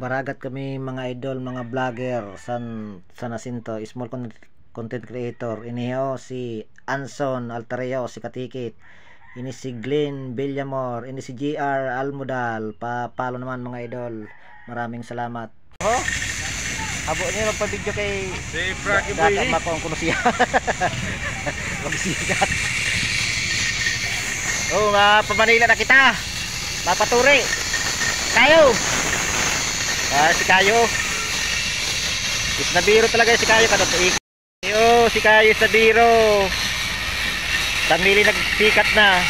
Baragat kami mga idol, mga vlogger sa Nasinto, small content creator. Iniho si Anson Altareo, si Katikit. Ini si Glenn Villamor, ini si GR Almodal. Papalo naman mga idol. Maraming salamat. Oh, abo niyo magpa-video kay si Frankie Boy Data Makong kuno siya. Magsikat. Oh, pamanila na kita. Mapaturi. Kayo. Si Kayo. Isnabiro talaga si Kayo kada tuig. Yo, si Kayo Isnabiro. Tamili nagsikat na.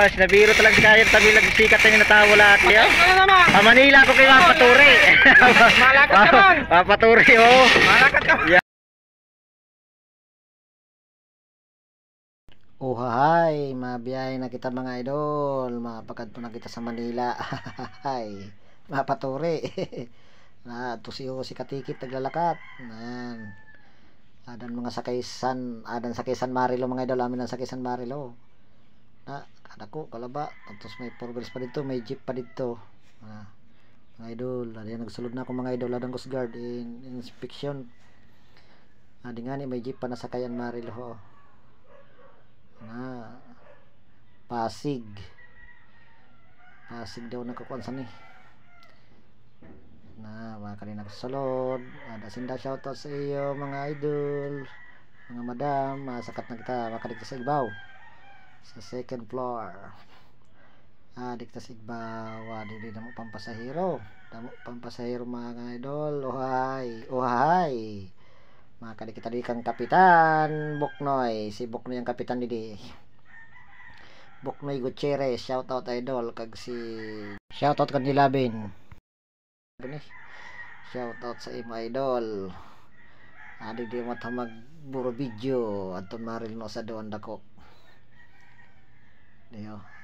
Isnabiro talaga si Kayo, tamili nagsikat na yung natawa lahat. Yo. Manila ko kayo mapaturi. Malakat ka man. Mapaturi oh. Malakat ka. Yeah. Oh hi, mabiyahe na kita mga idol. Mapakadto na kita sa Manila. Hay, mapaturi. Tusiyo si Katikit naglalakad. Nan. Adan mga sakaysan, adan sakaysan Marilo mga idol, amin ang sakaysan Marilo. Kada ko kalaba, tapos may four wheels pa dito, may jeep pa dito. Mga idol, adan nagsulod na ako mga idol, adan Coast Guard in inspection. Adi nga ni may jeep pa na sakayan Marilo ho. Pasig daw nakakuan sa ni mga kanina kasulod. Ada sinda shoutout sa iyo mga idol, mga madam. Sakat na kita makaligtas sa Igbaw sa second floor. Diktas Igbaw. Dili na mo pampasahero, mga idol. Ohay makadi kita di kang Kapitan Buknoy, si Buknoy ang kapitan didi. Buknoy Gutierrez, shoutout idol. Kag si shoutout kag nilabin. Shoutout sa imo idol. Di mo ta magburo video adton maril no sa doon dako. Diyo.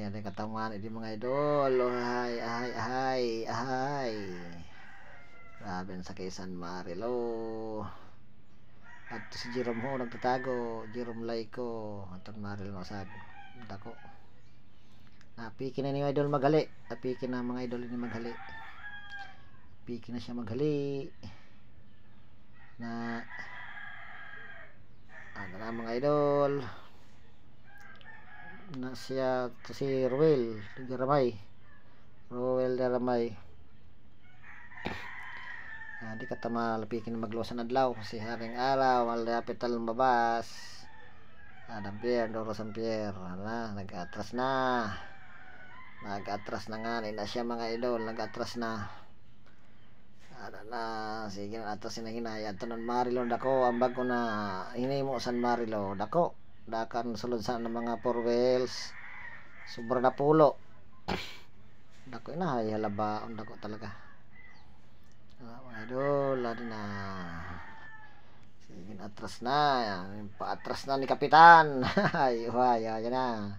Ada kataman ini mga idol. Ahay. Grabe sa Quezon Marilo. At si Jerome ho nagtatago, Jerome Laico, atong Maril no sad dako. Napiki na ni idol magali. Napiki na mga idol ni magali. Piki na siya magali. Ano na mga idol. Na siya si Roel Daramay. Di kata malapikin maglosan adlaw si haring araw malapit tal mabas. Dampier Doro Sampier nag-atras na nga na siya mga idol, nag-atras na. Sige na atas hinahinaya tanon Marilo dako ambag ko na hinimo San Marilo dako dakan sulod sa mga four wheels sobra na pulo. Dako na halaba dako talaga. Mga idol na sige atras na, paatras na ni Kapitan. Yan na.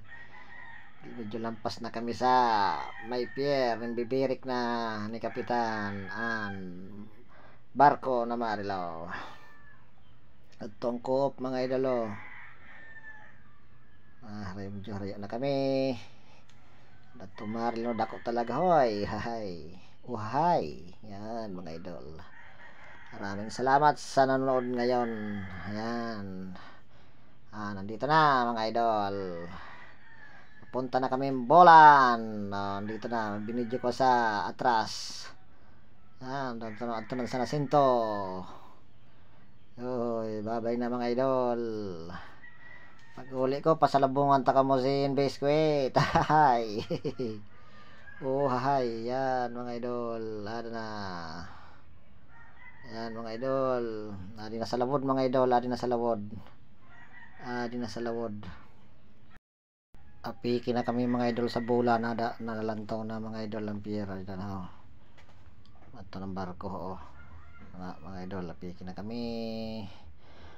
Medyo lampas na kami sa may pier, bibirik na ni Kapitan barko na Marilo at tongkop mga idolo. Medyo harayo na kami dato Marilo dako talaga hoy. Yan mga idol, maraming salamat sa nanonood ngayon. Ayan, nandito na mga idol, punta na kami Bolan. Dito na binidyo ko sa atras. Dito na sa Nasinto. Babay na mga idol. Pag uli ko pasalubungan ta kamo si Base Kuwait. Yan mga idol. Yan mga idol. Adi na sa lawod mga idol. Adi na sa lawod. Apiki na kami mga idol sa Bola. Nalantaw na mga idol ang pier. Ito ng barko mga idol. Apiki na kami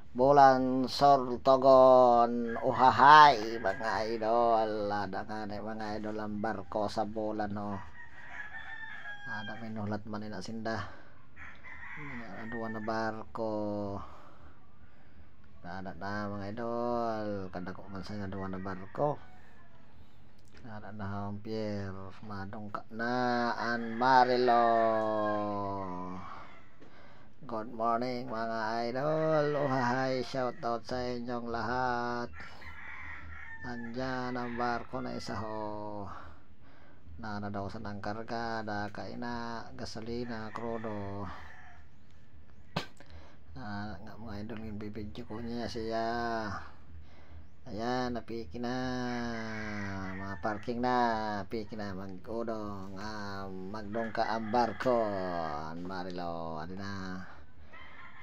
Bolan Sortogon. Mga idol. Ada nga mga idol ang barko sa Bolan ada minulat man ina sinda. Aduan na barko. Nada na mga idol, kadako man sa duwa na barko. Nada na ang pier, madungka na ang Marilo. Good morning mga idol. Uhahay, shout out sa inyong lahat. Andyan ang barko na isa ho. Na daw sa nang karga, kaina, gasolina, krudo. Nga mga idol, yung bibidyo ko niya siya. Ayan, napiki na. Mga parking na, piki na mag-udong. Magdungka ang barko. Marilo, ano na.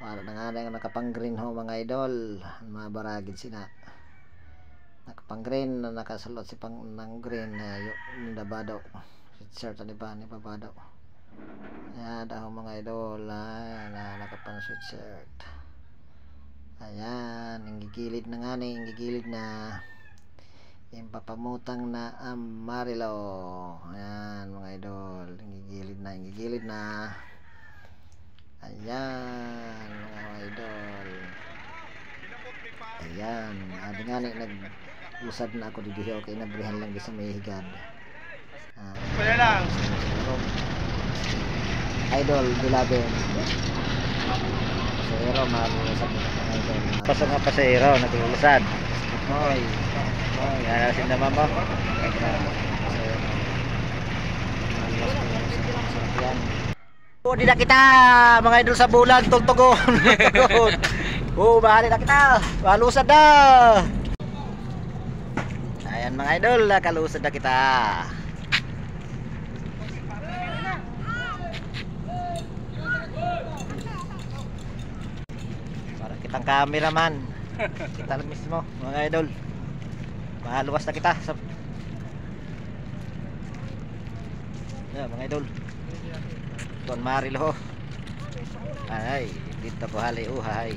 Wala na nga na yung nakapang green ho mga idol. Mga baragid sina. Nakapang green, nakasulot si pang ng green. Yung dabado. Shirt ni ba, ni babado. Ayan daw mga idol. Nakapang sweatshirt. Ayan, gigilid na nga ni, gigilid na. Yung papamutang na ang Marilo. Ayan mga idol, gigilid na. Ayan mga idol. Ayan, adi nga ni nag-usad na ako didiho kay nabrihan lang di sa may higad. Kaya lang. Idol, Dulaben. Pasahero, malulusad na mga idol. Pasok nga pasahero, naglulusad. Hoy. Hoy, alasin naman mo. Di na kita mga idol sa bulan, tugtugon. Bahali na kita. Malusad na. Ayan mga idol, nakalusad na kita. Kitang cameraman. Kita lang mismo mga idol. Maluwas na kita sa mga idol. Don Marilo. Ay, dito ko hali uhay.